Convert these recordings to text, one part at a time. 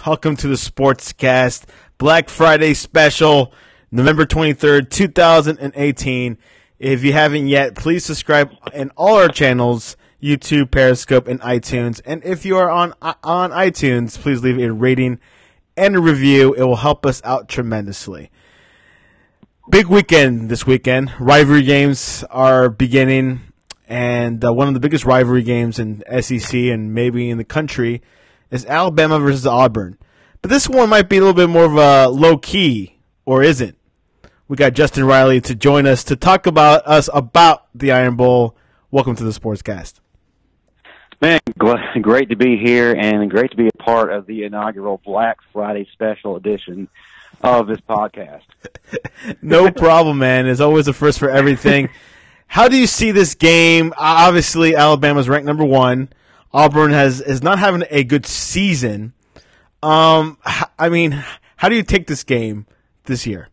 Welcome to the Sportscast Black Friday special, November 23rd, 2018. If you haven't yet, please subscribe in all our channels, YouTube, Periscope, and iTunes. And if you are on iTunes, please leave a rating and a review. It will help us out tremendously. Big weekend this weekend. Rivalry games are beginning, and one of the biggest rivalry games in SEC and maybe in the country is Alabama versus Auburn. But this one might be a little bit more of a low-key, or isn't. We got Justin Riley to join us to talk about the Iron Bowl. Welcome to the Sportscast. Man, great to be here and great to be a part of the inaugural Black Friday special edition of this podcast. No problem, man. There's always a first for everything. How do you see this game? Obviously, Alabama's ranked number 1. Auburn is not having a good season. How do you take this game this year?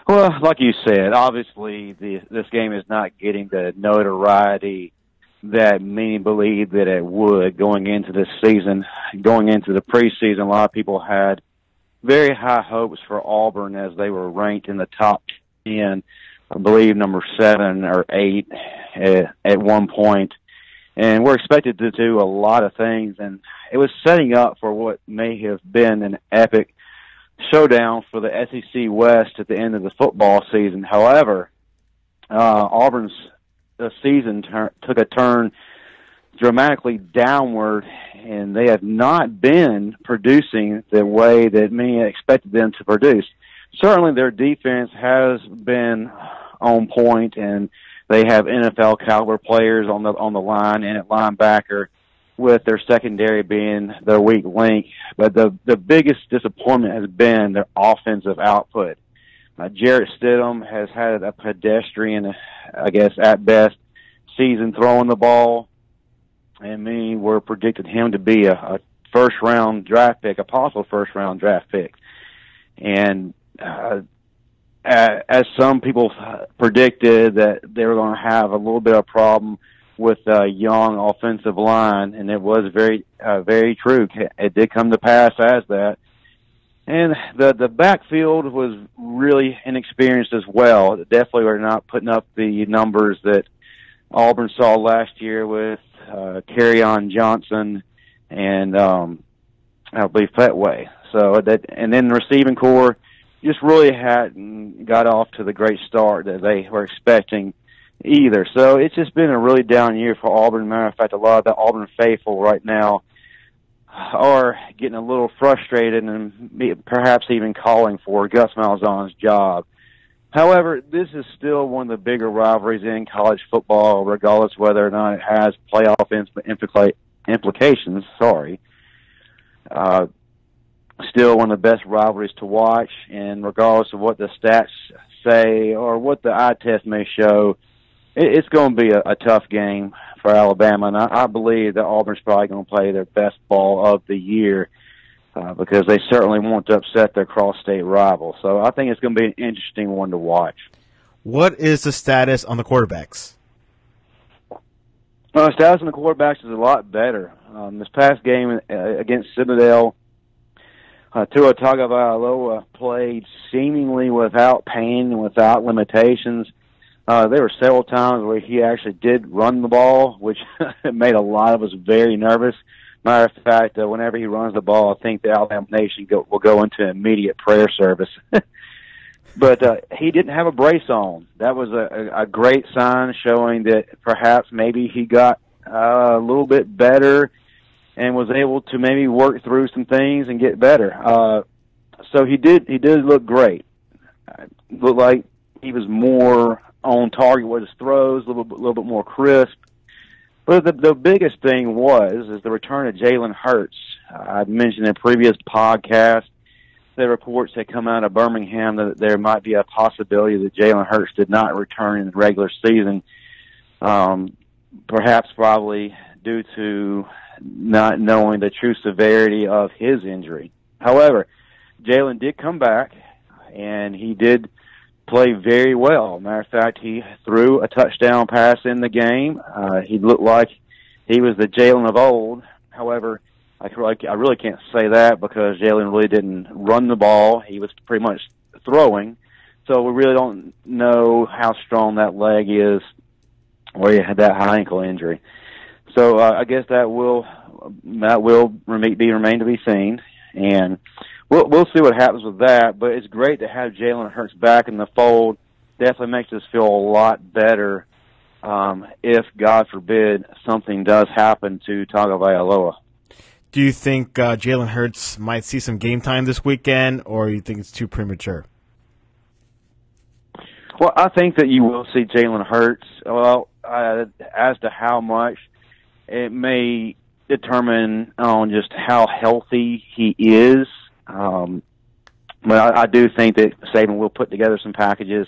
Well, like you said, obviously this game is not getting the notoriety that many believed that it would going into this season. Going into the preseason, a lot of people had very high hopes for Auburn as they were ranked in the top 10, I believe number 7 or 8 at one point. And we're expected to do a lot of things, and it was setting up for what may have been an epic showdown for the SEC West at the end of the football season. However, Auburn's season took a turn dramatically downward, and they have not been producing the way that many expected them to produce. Certainly their defense has been on point, and they have NFL caliber players on the line and at linebacker, with their secondary being their weak link. But the biggest disappointment has been their offensive output. Jarrett Stidham has had a pedestrian, I guess at best, season throwing the ball, and many were predicted him to be a first-round draft pick, a possible first-round draft pick. And as some people predicted that they were going to have a little bit of a problem with a young offensive line, and it was very true. It did come to pass as that. And the backfield was really inexperienced as well. Definitely were not putting up the numbers that Auburn saw last year with Kerryon Johnson and I believe Petway. And then the receiving core just really hadn't got off to the great start that they were expecting either. So it's just been a really down year for Auburn. Matter of fact, a lot of the Auburn faithful right now are getting a little frustrated and perhaps even calling for Gus Malzahn's job. However, this is still one of the bigger rivalries in college football, regardless whether or not it has playoff implications. Still one of the best rivalries to watch, and regardless of what the stats say or what the eye test may show, it's going to be a tough game for Alabama, and I believe that Auburn's probably going to play their best ball of the year because they certainly want to upset their cross-state rival. So I think it's going to be an interesting one to watch. What is the status on the quarterbacks? The status on the quarterbacks is a lot better. This past game against Citadel, Tua Tagovailoa played seemingly without pain and without limitations. There were several times where he actually did run the ball, which made a lot of us very nervous. Matter of fact, whenever he runs the ball, I think the Alabama Nation will go into immediate prayer service. But he didn't have a brace on. That was a great sign, showing that perhaps maybe he got a little bit better and was able to maybe work through some things and get better. So he did look great. Looked like he was more on target with his throws, a little bit more crisp. But the biggest thing is the return of Jalen Hurts. I've mentioned in previous podcasts that reports had come out of Birmingham that there might be a possibility that Jalen Hurts did not return in the regular season, perhaps probably due to not knowing the true severity of his injury. However, Jalen did come back, and he did play very well. Matter of fact, he threw a touchdown pass in the game. He looked like he was the Jalen of old. However, I really can't say that because Jalen really didn't run the ball. He was pretty much throwing. So we really don't know how strong that leg is where he had that high ankle injury. So I guess that will remain to be seen, and we'll see what happens with that. But it's great to have Jalen Hurts back in the fold. Definitely makes us feel a lot better if, God forbid, something does happen to Tagovailoa. Do you think Jalen Hurts might see some game time this weekend, or you think it's too premature? Well, I think that you will see Jalen Hurts. Well, as to how much, it may determine on just how healthy he is. But I do think that Saban will put together some packages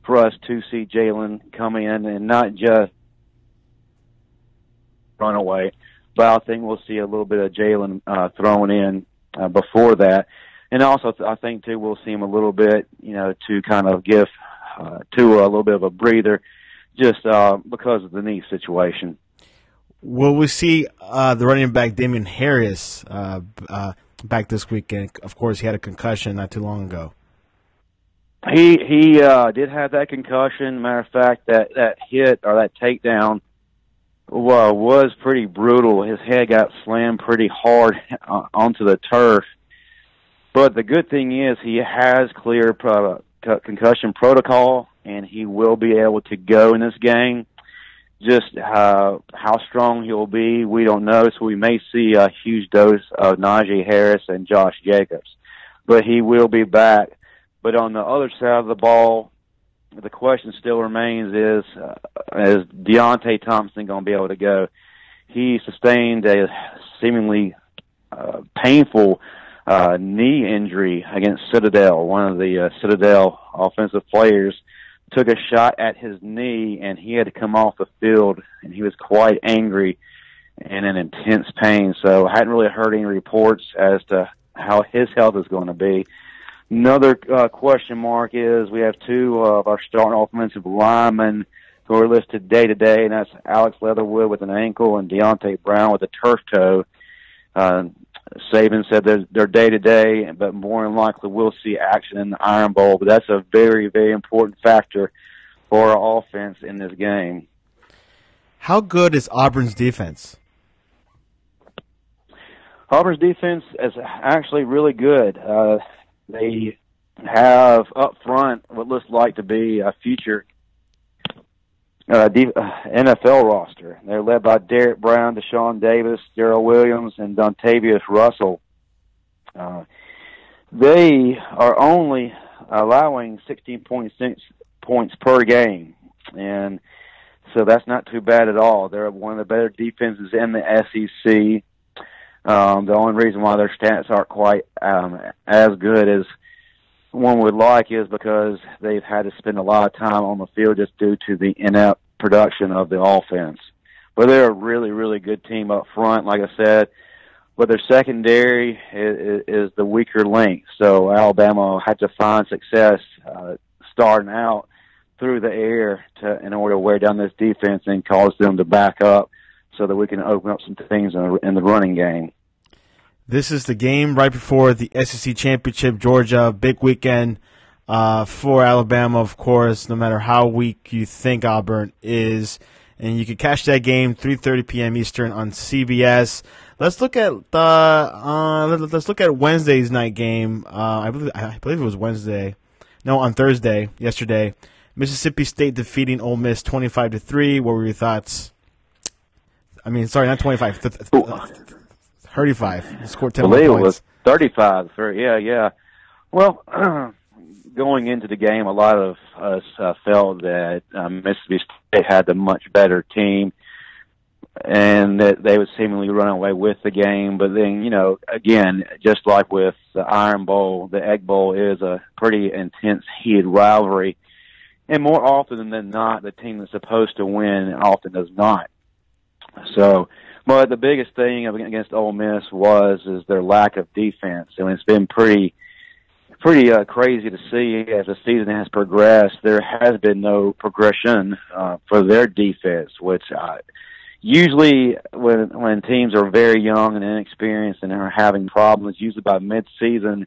for us to see Jalen come in and not just run away, but I think we'll see a little bit of Jalen thrown in before that. And also, I think, too, we'll see him a little bit, to kind of give Tua a little bit of a breather just because of the knee situation. Will we see the running back Damien Harris back this weekend? Of course, he had a concussion not too long ago. He did have that concussion. Matter of fact, that hit or that takedown was pretty brutal. His head got slammed pretty hard onto the turf. But the good thing is he has clear concussion protocol, and he will be able to go in this game. Just how strong he'll be, we don't know. So we may see a huge dose of Najee Harris and Josh Jacobs. But he will be back. But on the other side of the ball, the question still remains is Deontay Thompson going to be able to go? He sustained a seemingly painful knee injury against Citadel. One of the Citadel offensive players took a shot at his knee, and he had to come off the field, and he was quite angry and in intense pain. So I hadn't really heard any reports as to how his health is going to be. Another question mark is we have two of our starting offensive linemen who are listed day-to-day, and that's Alex Leatherwood with an ankle and Deontay Brown with a turf toe. Saban said they're day-to-day, but more than likely we'll see action in the Iron Bowl. But that's a very, very important factor for our offense in this game. How good is Auburn's defense? Auburn's defense is actually really good. They have up front what looks like to be a future NFL roster. They're led by Derek Brown, Deshaun Davis, Darrell Williams, and Dontavius Russell. They are only allowing 16.6 points per game, and so that's not too bad at all. They're one of the better defenses in the SEC. The only reason why their stats aren't quite as good as one would like is because they've had to spend a lot of time on the field just due to the inept production of the offense. But they're a really, really good team up front, like I said. But their secondary is the weaker link. So Alabama had to find success starting out through the air in order to wear down this defense and cause them to back up so that we can open up some things in the running game. This is the game right before the SEC Championship, Georgia. Big weekend for Alabama, of course, no matter how weak you think Auburn is. And you can catch that game 3:30 p.m. Eastern on CBS. Let's look at Wednesday's night game. I believe it was Wednesday. No, on Thursday, yesterday. Mississippi State defeating Ole Miss 25-3. What were your thoughts? I mean, sorry, not 25. 35. Scored 10 points. It was 35. Yeah. Well, going into the game, a lot of us felt that Mississippi State had the much better team and that they would seemingly run away with the game. But then, again, just like with the Iron Bowl, the Egg Bowl is a pretty intense, heated rivalry. And more often than not, the team that's supposed to win often does not. So, but the biggest thing against Ole Miss is their lack of defense. I mean, it's been pretty crazy to see as the season has progressed. There has been no progression for their defense, which usually when teams are very young and inexperienced and are having problems, usually by mid-season,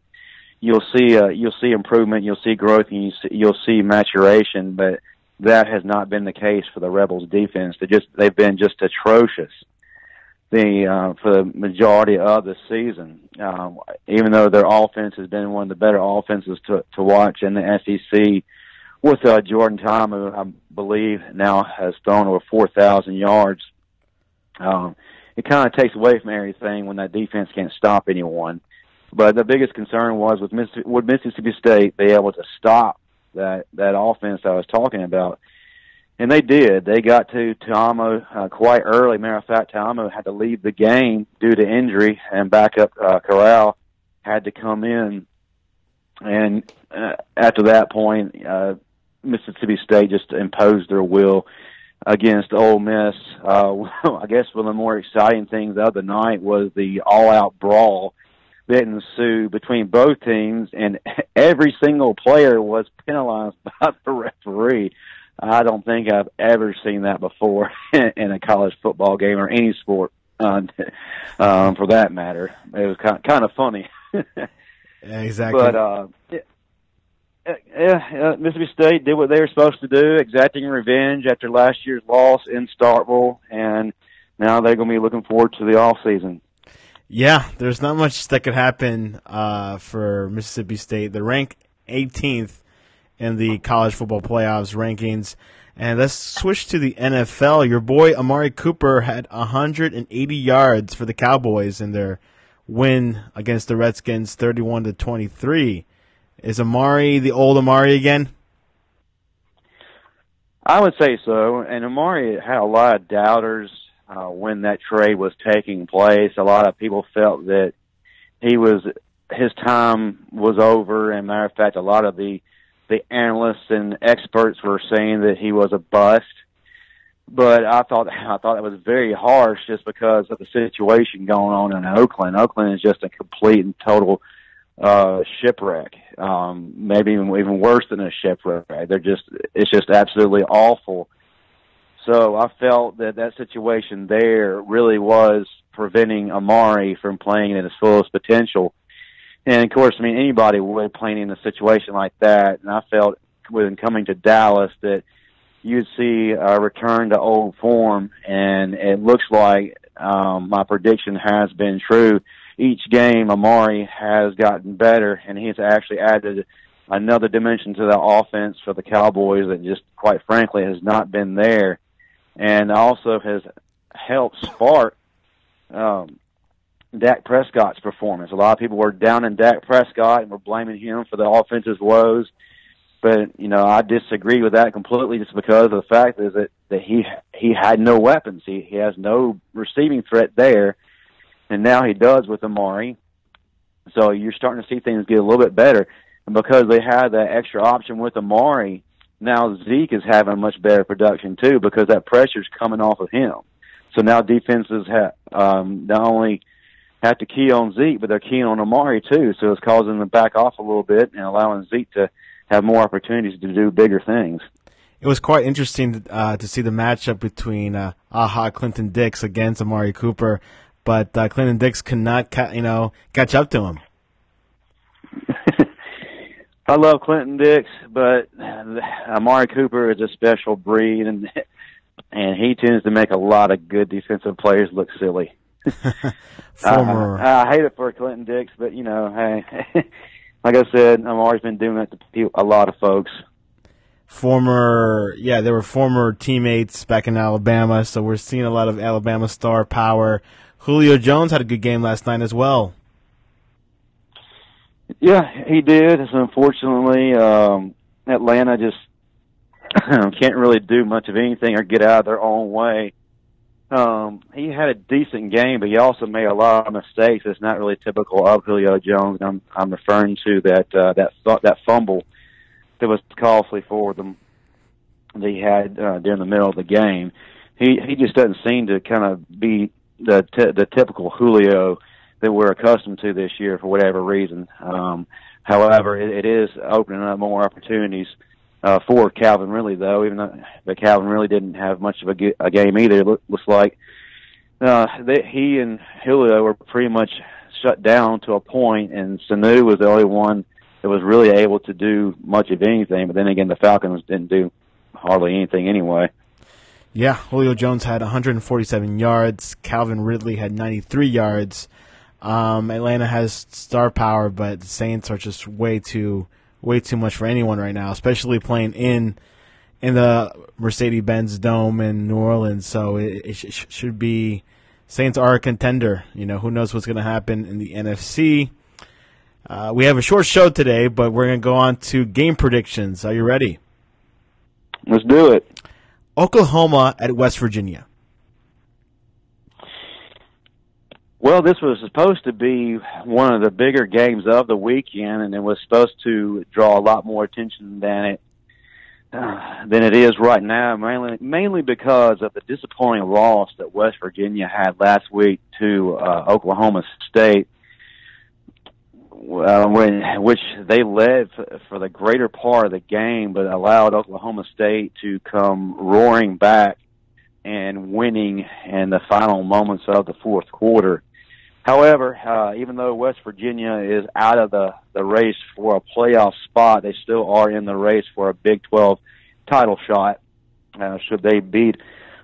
you'll see improvement, you'll see growth, and you'll see maturation. But that has not been the case for the Rebels defense. They've been just atrocious for the majority of the season. Even though their offense has been one of the better offenses to watch in the SEC, with Jordan Ta'amu, I believe now has thrown over 4,000 yards. It kind of takes away from everything when that defense can't stop anyone. But the biggest concern was would Mississippi State be able to stop that offense I was talking about? And they did. They got to Ta'amu quite early. Matter of fact, Ta'amu had to leave the game due to injury, and backup Corral had to come in. And after that point, Mississippi State just imposed their will against Ole Miss. I guess one of the more exciting things the other night was the all-out brawl that ensued between both teams, and every single player was penalized by the referee. I don't think I've ever seen that before in a college football game or any sport, for that matter. It was kind of funny. Yeah, exactly. But Mississippi State did what they were supposed to do, exacting revenge after last year's loss in Starkville, and now they're going to be looking forward to the off season. Yeah, there's not much that could happen for Mississippi State. They're ranked 18th in the college football playoffs rankings. And let's switch to the NFL. Your boy Amari Cooper had 180 yards for the Cowboys in their win against the Redskins, 31-23. Is Amari the old Amari again? I would say so. And Amari had a lot of doubters when that trade was taking place. A lot of people felt that his time was over. And matter of fact, a lot of the analysts and experts were saying that he was a bust. But I thought that was very harsh just because of the situation going on in Oakland. Oakland is just a complete and total shipwreck. Maybe even worse than a shipwreck. It's just absolutely awful. So I felt that situation there really was preventing Amari from playing at his fullest potential. And, of course, I mean, anybody would playing in a situation like that. And I felt when coming to Dallas that you'd see a return to old form. And it looks like my prediction has been true. Each game, Amari has gotten better, and he's actually added another dimension to the offense for the Cowboys that just, quite frankly, has not been there. And also has helped spark Dak Prescott's performance. A lot of people were down in Dak Prescott and were blaming him for the offensive woes. But, I disagree with that completely just because of the fact is that he had no weapons. He has no receiving threat there. And now he does with Amari. So you're starting to see things get a little bit better. And because they had that extra option with Amari, now Zeke is having much better production too because that pressure's coming off of him. So now defenses not only have to key on Zeke, but they're keying on Amari too. So it's causing them to back off a little bit and allowing Zeke to have more opportunities to do bigger things. It was quite interesting to see the matchup between Clinton Dix against Amari Cooper, but Clinton Dix could not catch up to him. I love Clinton Dix, but Amari Cooper is a special breed, and he tends to make a lot of good defensive players look silly. I hate it for Clinton Dix, but hey, like I said, Amari's been doing that to a lot of folks. They were former teammates back in Alabama, so we're seeing a lot of Alabama star power. Julio Jones had a good game last night as well. Yeah, he did. So unfortunately, Atlanta just can't really do much of anything or get out of their own way. He had a decent game, but he also made a lot of mistakes. It's not really typical of Julio Jones. I'm referring to that fumble that was costly for them that he had during the middle of the game. He just doesn't seem to kind of be the typical Julio that we're accustomed to this year for whatever reason. However, it is opening up more opportunities for Calvin Ridley, though. But Calvin Ridley didn't have much of a game either. It looks like he and Julio were pretty much shut down to a point, and Sanu was the only one that was really able to do much of anything. But then again, the Falcons didn't do hardly anything anyway. Yeah, Julio Jones had 147 yards. Calvin Ridley had 93 yards. Atlanta has star power, but the Saints are just way too much for anyone right now, especially playing in the Mercedes-Benz Dome in New Orleans. So it should be Saints are a contender. Who knows what's going to happen in the NFC. We have a short show today, but we're going to go on to game predictions. Are you ready? Let's do it. Oklahoma at West Virginia. Well, this was supposed to be one of the bigger games of the weekend, and it was supposed to draw a lot more attention than it is right now, mainly because of the disappointing loss that West Virginia had last week to Oklahoma State, which they led for the greater part of the game, but allowed Oklahoma State to come roaring back and winning in the final moments of the fourth quarter. However, even though West Virginia is out of the race for a playoff spot, they still are in the race for a Big 12 title shot should they beat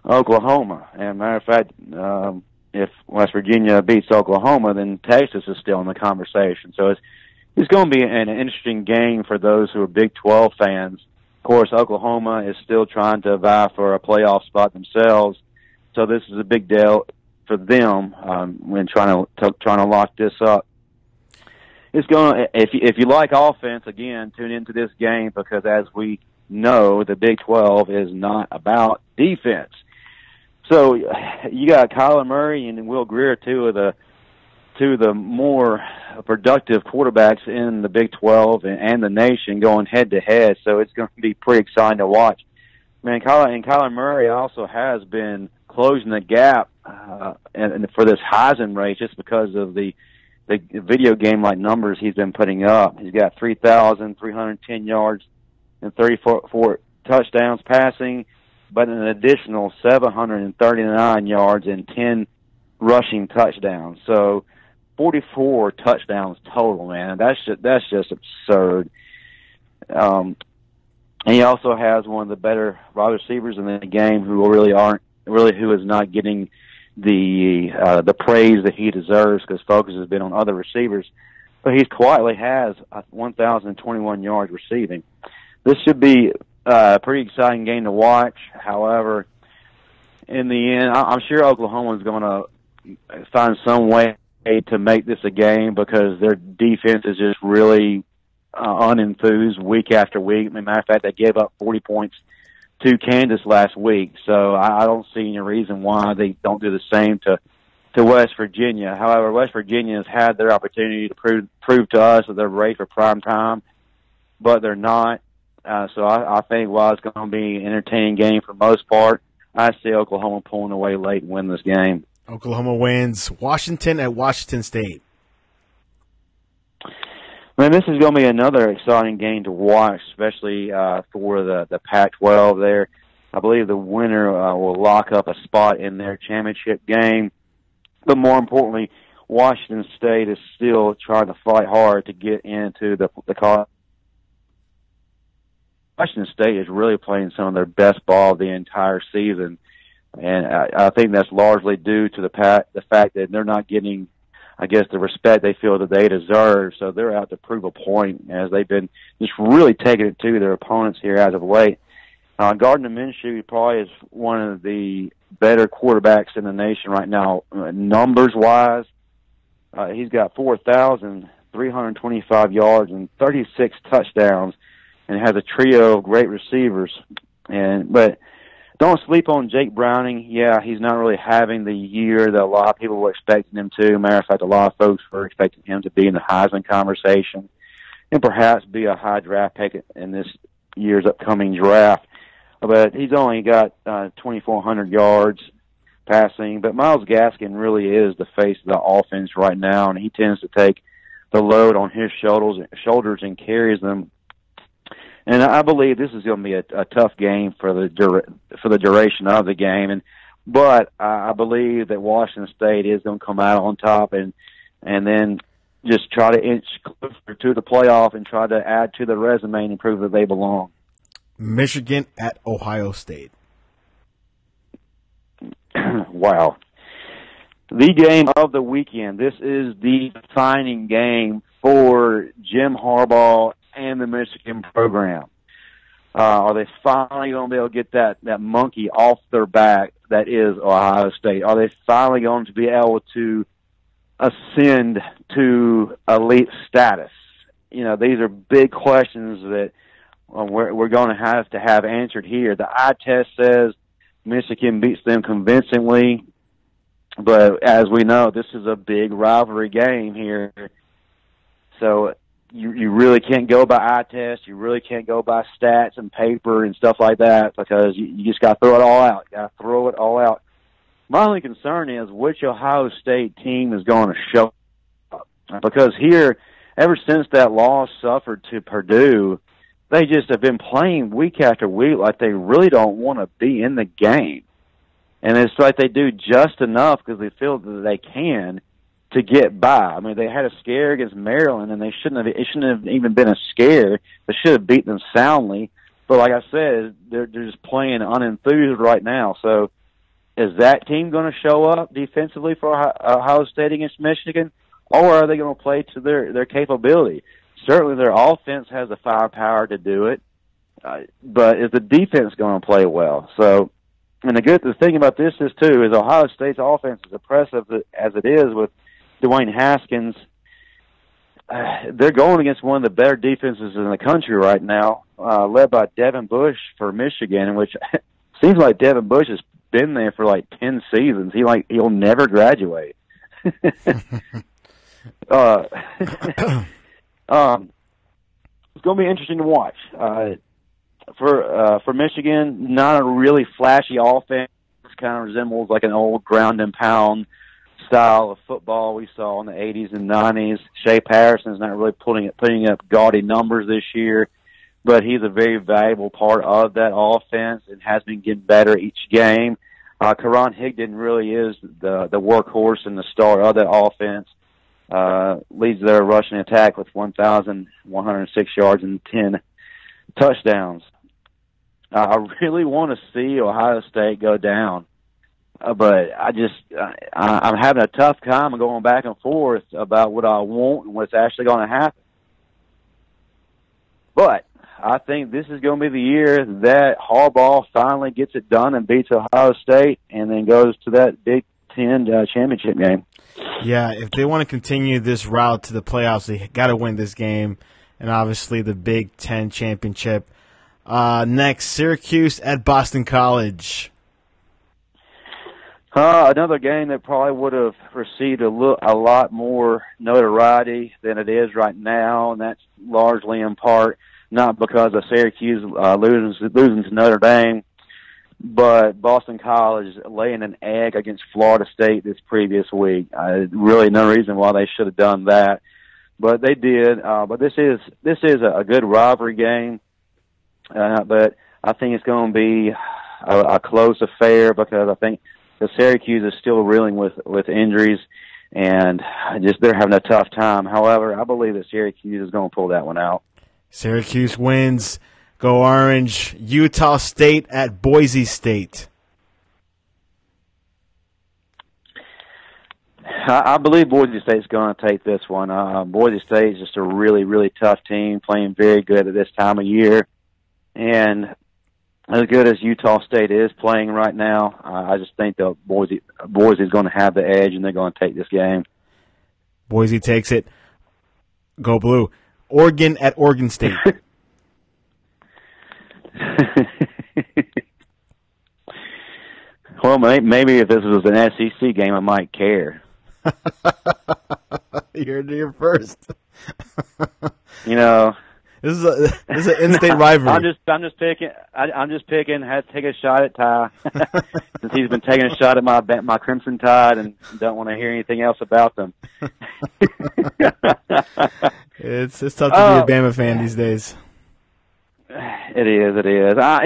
Oklahoma. And matter of fact, if West Virginia beats Oklahoma, then Texas is still in the conversation. So it's going to be an interesting game for those who are Big 12 fans. Of course, Oklahoma is still trying to vie for a playoff spot themselves, so this is a big deal for them when trying to lock this up. It's going to, if you like offense, again, tune into this game, because as we know, the Big 12 is not about defense. So you got Kyler Murray and Will Grier, two of the more productive quarterbacks in the Big 12 and the nation, going head to head. So it's going to be pretty exciting to watch. Man, Kyler Murray also has been closing the gap and for this Heisman race, just because of the video game like numbers he's been putting up. He's got 3,310 yards and 34 touchdowns passing, but an additional 739 yards and 10 rushing touchdowns. So 44 touchdowns total, man. That's just absurd. And he also has one of the better wide receivers in the game who is not getting the praise that he deserves, because focus has been on other receivers. But he quietly has 1,021 yards receiving. This should be a pretty exciting game to watch. However, in the end, I'm sure Oklahoma is going to find some way to make this a game, because their defense is just really unenthused week after week. As a matter of fact, they gave up 40 points to Kansas last week, so I don't see any reason why they don't do the same to West Virginia. However, West Virginia has had their opportunity to prove to us that they're ready for prime time, but they're not. So I think while it's going to be an entertaining game for the most part, I see Oklahoma pulling away late and win this game. Oklahoma wins. Washington at Washington State. Man, this is going to be another exciting game to watch, especially for the Pac-12 there. I believe the winner will lock up a spot in their championship game. But more importantly, Washington State is still trying to fight hard to get into the college. Washington State is really playing some of their best ball the entire season. And I think that's largely due to the fact that they're not getting, I guess, the respect they feel that they deserve. So they're out to prove a point, as they've been just really taking it to their opponents here as of late. Gardner Minshew probably is one of the better quarterbacks in the nation right now, numbers-wise. He's got 4,325 yards and 36 touchdowns, and has a trio of great receivers. But don't sleep on Jake Browning. Yeah, he's not really having the year that a lot of people were expecting him to. Matter of fact, a lot of folks were expecting him to be in the Heisman conversation and perhaps be a high draft pick in this year's upcoming draft. But he's only got 2,400 yards passing. But Myles Gaskin really is the face of the offense right now, and he tends to take the load on his shoulders and carries them. And I believe this is going to be a tough game for the duration of the game. But I believe that Washington State is going to come out on top and then just try to inch closer to the playoff and try to add to the resume and prove that they belong. Michigan at Ohio State. Wow. The game of the weekend. This is the defining game for Jim Harbaugh and the Michigan program. Are they finally going to be able to get that monkey off their back that is Ohio State? Are they finally going to be able to ascend to elite status? These are big questions that we're going to have answered here. The eye test says Michigan beats them convincingly, but as we know, this is a big rivalry game here. So you really can't go by eye test. You really can't go by stats and paper and stuff like that because you just got to throw it all out. You got to throw it all out. My only concern is which Ohio State team is going to show up. Because here, ever since that loss suffered to Purdue, they just have been playing week after week like they really don't want to be in the game. And it's like they do just enough because they feel that they can to get by. I mean, they had a scare against Maryland, and it shouldn't have even been a scare. They should have beaten them soundly. But like I said, they're just playing unenthused right now. So is that team going to show up defensively for Ohio State against Michigan, or are they going to play to their capability? Certainly their offense has the firepower to do it, but is the defense going to play well? So, and the thing about this is, too, is Ohio State's offense, as impressive as it is with Dwayne Haskins, they're going against one of the better defenses in the country right now, led by Devin Bush for Michigan, which seems like Devin Bush has been there for like 10 seasons. He'll never graduate. It's going to be interesting to watch. For Michigan, not a really flashy offense. Kind of resembles like an old ground and pound style of football we saw in the 80s and 90s. Shea Patterson's not really putting up gaudy numbers this year, but he's a very valuable part of that offense and has been getting better each game. Karan Higdon really is the workhorse and the star of that offense. Leads their rushing attack with 1,106 yards and 10 touchdowns. I really want to see Ohio State go down, but I'm having a tough time going back and forth about what I want and what's actually going to happen. But I think this is going to be the year that Harbaugh finally gets it done and beats Ohio State and then goes to that Big Ten championship game. Yeah, if they want to continue this route to the playoffs, they got to win this game, and obviously the Big Ten championship. Next, Syracuse at Boston College. Another game that probably would have received a lot more notoriety than it is right now, and that's largely in part not because of Syracuse losing to Notre Dame, but Boston College laying an egg against Florida State this previous week. Really no reason why they should have done that, but they did. But this is a good rivalry game, but I think it's going to be a close affair because I think the Syracuse is still reeling with injuries, and they're having a tough time. However, I believe that Syracuse is going to pull that one out. Syracuse wins. Go Orange. Utah State at Boise State. I believe Boise State's going to take this one. Boise State is just a really, really tough team, playing very good at this time of year. And as good as Utah State is playing right now, I just think that Boise is going to have the edge, and they're going to take this game. Boise takes it. Go Blue. Oregon at Oregon State. Well, maybe if this was an SEC game, I might care. You're first. This is an in-state rivalry. I'm just picking. Had to take a shot at Ty since he's been taking a shot at my Crimson Tide and don't want to hear anything else about them. It's tough to be a Bama fan these days. It is. It is. I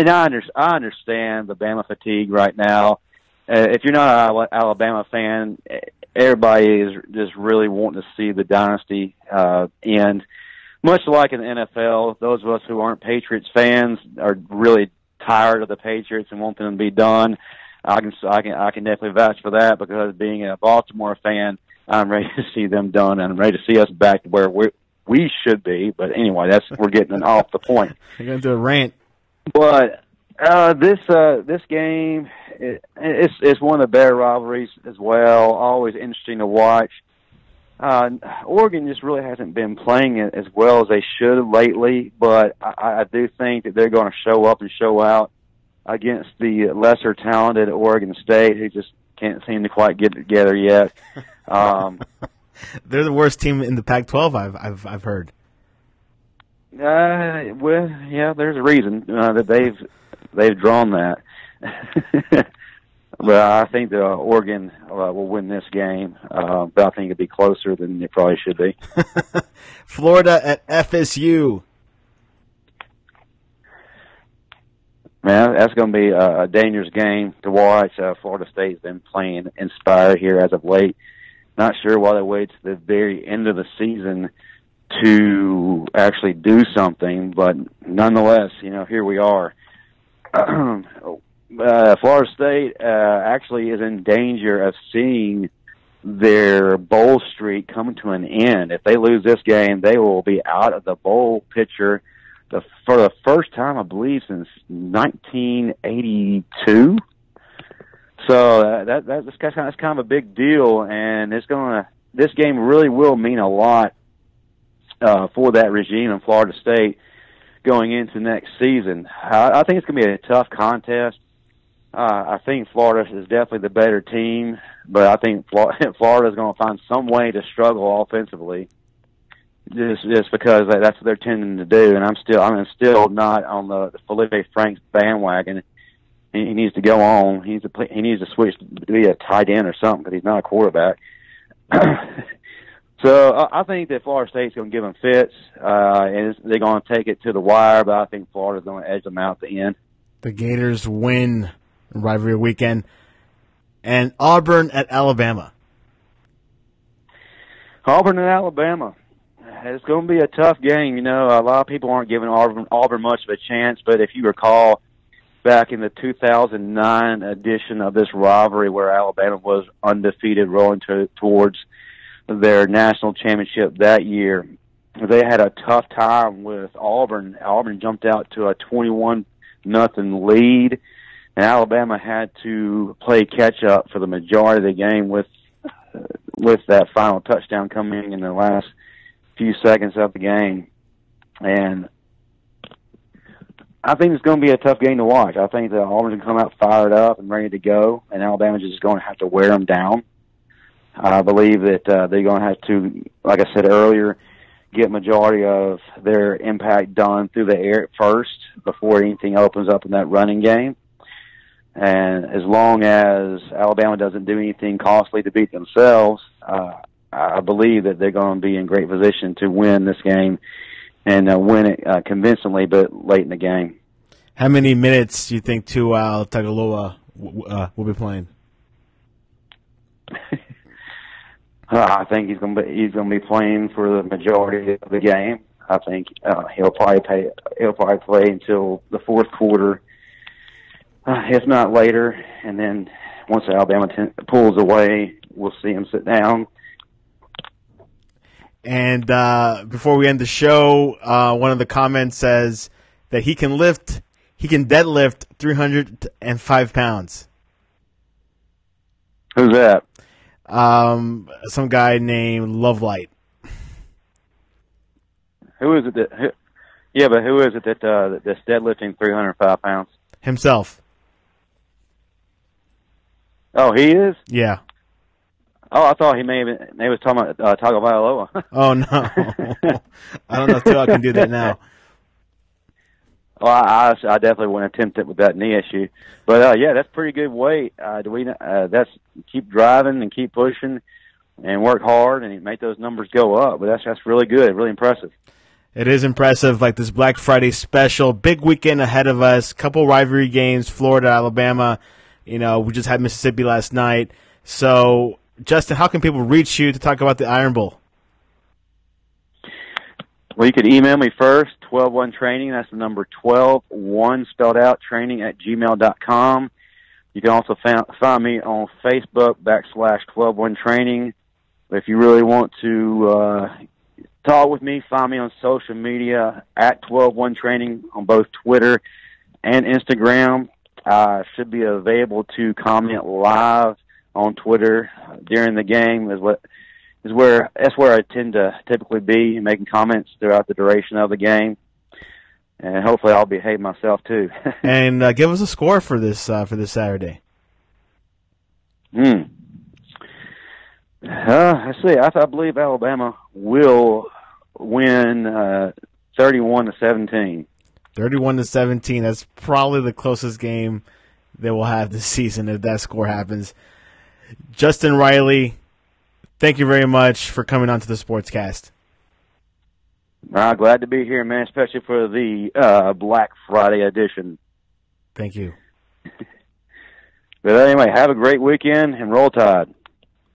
understand the Bama fatigue right now. If you're not an Alabama fan, everybody is just really wanting to see the dynasty end. Much like in the NFL, those of us who aren't Patriots fans are really tired of the Patriots and want them to be done. I can definitely vouch for that, because being a Baltimore fan, I'm ready to see them done, and I'm ready to see us back to where we should be. But anyway, we're getting off the point. You're going to do a rant. But this game, it's one of the better rivalries as well. Always interesting to watch. Oregon just really hasn't been playing it as well as they should lately, but I do think that they're going to show up and show out against the lesser talented Oregon State, who just can't seem to quite get it together yet. They're the worst team in the Pac-12. I've heard. Well, yeah, there's a reason that they've drawn that. But I think that Oregon will win this game, but I think it'll be closer than it probably should be. Florida at FSU. Man, that's going to be a dangerous game to watch. Florida State's been playing inspired here as of late. Not sure why they wait to the very end of the season to actually do something, but nonetheless, here we are. Florida State actually is in danger of seeing their bowl streak come to an end. If they lose this game, they will be out of the bowl picture for the first time, I believe, since 1982. So that's kind of a big deal, and this game really will mean a lot for that regime in Florida State going into next season. I think it's going to be a tough contest. I think Florida is definitely the better team, but I think Florida is going to find some way to struggle offensively, just because that's what they're tending to do. And I'm still not on the Felipe Franks bandwagon. He needs to go on. He needs to switch to be a tight end or something, because he's not a quarterback. So I think that Florida State's going to give them fits, and they're going to take it to the wire. But I think Florida's going to edge them out at the end. The Gators win rivalry weekend. And Auburn at Alabama. Auburn and Alabama. It's going to be a tough game. A lot of people aren't giving Auburn much of a chance, but if you recall back in the 2009 edition of this rivalry where Alabama was undefeated rolling towards their national championship that year, they had a tough time with Auburn. Auburn jumped out to a 21-0 lead, and Alabama had to play catch-up for the majority of the game with that final touchdown coming in the last few seconds of the game. And I think it's going to be a tough game to watch. I think that Auburn's going to come out fired up and ready to go, and Alabama's just going to have to wear them down. I believe that they're going to have to, like I said earlier, get majority of their impact done through the air first before anything opens up in that running game. And as long as Alabama doesn't do anything costly to beat themselves, I believe that they're going to be in great position to win this game and win it convincingly, but late in the game. How many minutes do you think Tua Tagovailoa will be playing? I think he's going to be playing for the majority of the game. I think he'll probably play until the fourth quarter, if not later. And then once Alabama pulls away, we'll see him sit down. And before we end the show, one of the comments says that he can deadlift 305 pounds. Who's that? Some guy named Lovelight. Who is it that? But who is it that's deadlifting 305 pounds? Himself. Oh, he is? Yeah. Oh, I thought he was talking about Tagovailoa. Oh no, I don't know if Tua can do that now. Well, I definitely wouldn't attempt it with that knee issue, but yeah, that's pretty good weight. That's keep driving and keep pushing, and work hard and make those numbers go up. But that's really good, really impressive. It is impressive, like this Black Friday special. Big weekend ahead of us. Couple rivalry games, Florida, Alabama. We just had Mississippi last night. So, Justin, how can people reach you to talk about the Iron Bowl? Well, you can email me first, 121training. That's the number 12, 1 spelled out, training @gmail.com. You can also find me on Facebook, /121training. If you really want to talk with me, find me on social media @121training on both Twitter and Instagram. I should be available to comment live on Twitter during the game. That's where I tend to typically be, making comments throughout the duration of the game, and hopefully I'll behave myself too. And give us a score for this Saturday. Let's see. I believe Alabama will win 31-17. 31-17. That's probably the closest game they will have this season if that score happens. Justin Riley, thank you very much for coming on to the Sportscast. Glad to be here, man, especially for the Black Friday edition. Thank you. But anyway, have a great weekend and roll Tide.